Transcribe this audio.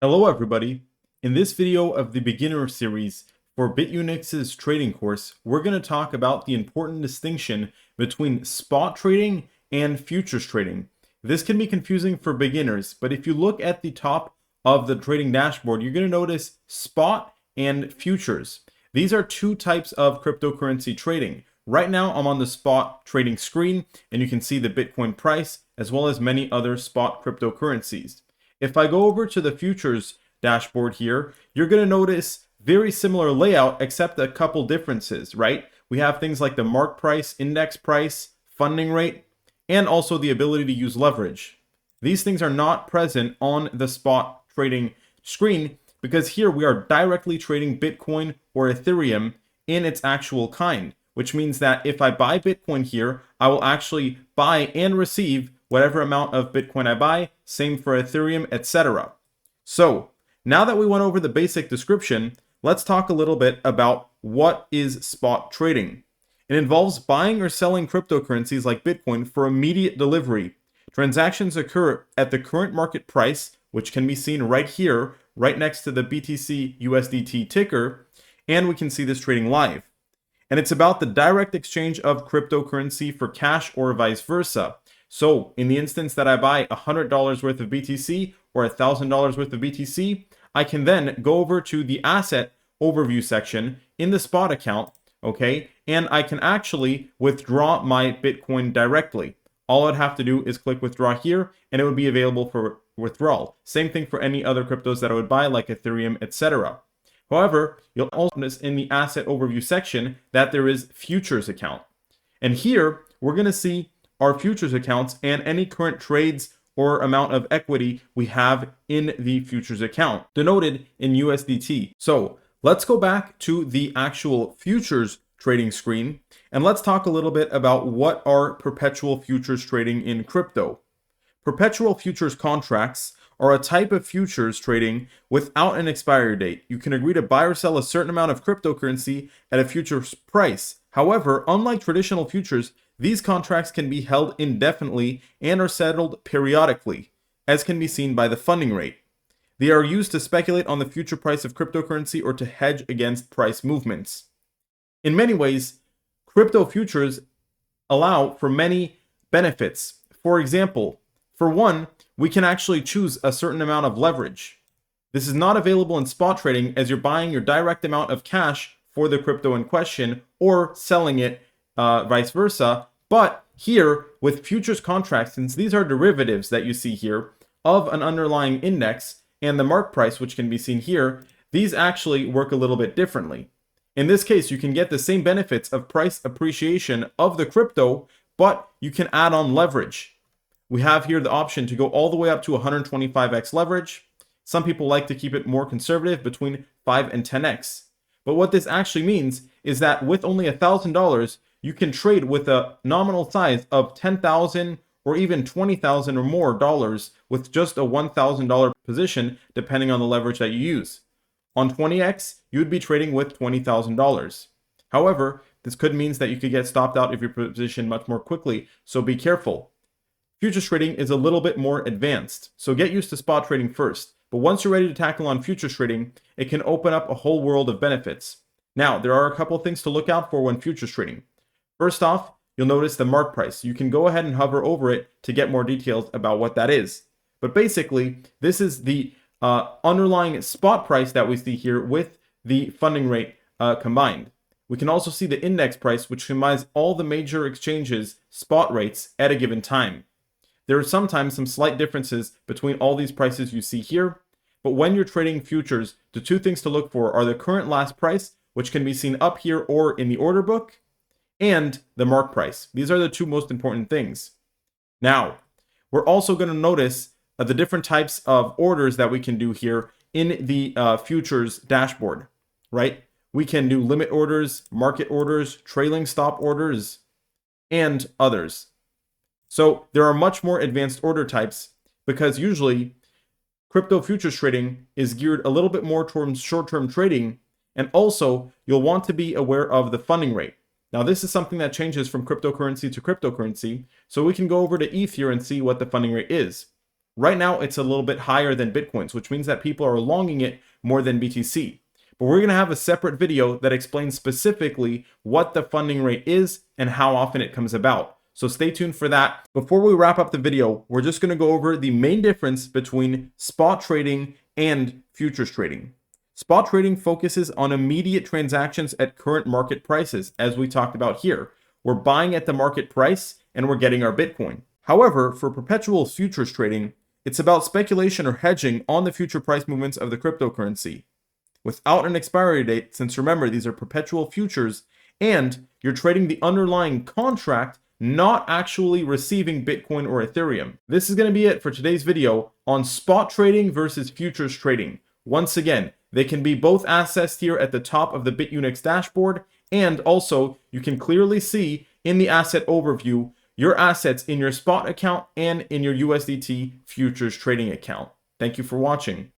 Hello everybody. In this video of the beginner series for Bitunix's trading course, we're going to talk about the important distinction between spot trading and futures trading. This can be confusing for beginners, but if you look at the top of the trading dashboard, you're going to notice spot and futures. These are two types of cryptocurrency trading. Right now, I'm on the spot trading screen, and you can see the Bitcoin price as well as many other spot cryptocurrencies. If I go over to the futures dashboard here, you're going to notice very similar layout except a couple differences, right? We have things like the mark price, index price, funding rate, and also the ability to use leverage. These things are not present on the spot trading screen because here we are directly trading Bitcoin or Ethereum in its actual kind, which means that if I buy Bitcoin here, I will actually buy and receive whatever amount of Bitcoin I buy, same for Ethereum, etc. So now that we went over the basic description, let's talk a little bit about what is spot trading. It involves buying or selling cryptocurrencies like Bitcoin for immediate delivery. Transactions occur at the current market price, which can be seen right here, right next to the BTC USDT ticker, and we can see this trading live. And it's about the direct exchange of cryptocurrency for cash or vice versa. So in the instance that I buy $100 worth of BTC or $1,000 worth of BTC, I can then go over to the asset overview section in the spot account, okay? And I can actually withdraw my Bitcoin directly. All I'd have to do is click withdraw here and it would be available for withdrawal. Same thing for any other cryptos that I would buy like Ethereum, etc. However, you'll also notice in the asset overview section that there is futures account. And here we're going to see our futures accounts and any current trades or amount of equity we have in the futures account, denoted in USDT. So let's go back to the actual futures trading screen and let's talk a little bit about what are perpetual futures trading in crypto. Perpetual futures contracts are a type of futures trading without an expiry date. You can agree to buy or sell a certain amount of cryptocurrency at a futures price. However, unlike traditional futures, these contracts can be held indefinitely and are settled periodically, as can be seen by the funding rate. They are used to speculate on the future price of cryptocurrency or to hedge against price movements. In many ways, crypto futures allow for many benefits. For example, for one, we can actually choose a certain amount of leverage. This is not available in spot trading as you're buying your direct amount of cash for the crypto in question or selling it vice versa. But here with futures contracts, since these are derivatives that you see here of an underlying index and the mark price, which can be seen here, these actually work a little bit differently. In this case, you can get the same benefits of price appreciation of the crypto, but you can add on leverage. We have here the option to go all the way up to 125x leverage. Some people like to keep it more conservative between 5 and 10x. But what this actually means is that with only $1,000, you can trade with a nominal size of $10,000 or even $20,000 or more dollars with just a $1,000 position, depending on the leverage that you use. On 20x, you would be trading with $20,000. However, this could mean that you could get stopped out of your position much more quickly, so be careful. Futures trading is a little bit more advanced, so get used to spot trading first. But once you're ready to tackle on futures trading, it can open up a whole world of benefits. Now, there are a couple of things to look out for when futures trading. First off, you'll notice the mark price. You can go ahead and hover over it to get more details about what that is. But basically, this is the underlying spot price that we see here with the funding rate combined. We can also see the index price, which combines all the major exchanges' spot rates at a given time. There are sometimes some slight differences between all these prices you see here, but when you're trading futures, the two things to look for are the current last price, which can be seen up here or in the order book, and the mark price. These are the two most important things. Now, we're also going to notice the different types of orders that we can do here in the futures dashboard, right? We can do limit orders, market orders, trailing stop orders, and others. So there are much more advanced order types because usually crypto futures trading is geared a little bit more towards short-term trading, and also you'll want to be aware of the funding rate. Now this is something that changes from cryptocurrency to cryptocurrency, so we can go over to ETH here and see what the funding rate is. Right now, it's a little bit higher than Bitcoin's, which means that people are longing it more than BTC. But we're going to have a separate video that explains specifically what the funding rate is and how often it comes about. So stay tuned for that. Before we wrap up the video, we're just going to go over the main difference between spot trading and futures trading. Spot trading focuses on immediate transactions at current market prices, as we talked about here. We're buying at the market price and we're getting our Bitcoin. However, for perpetual futures trading, it's about speculation or hedging on the future price movements of the cryptocurrency without an expiry date, since remember, these are perpetual futures, and you're trading the underlying contract, not actually receiving Bitcoin or Ethereum. This is going to be it for today's video on spot trading versus futures trading. Once again, they can be both accessed here at the top of the Bitunix dashboard, and also you can clearly see in the asset overview your assets in your spot account and in your USDT futures trading account. Thank you for watching.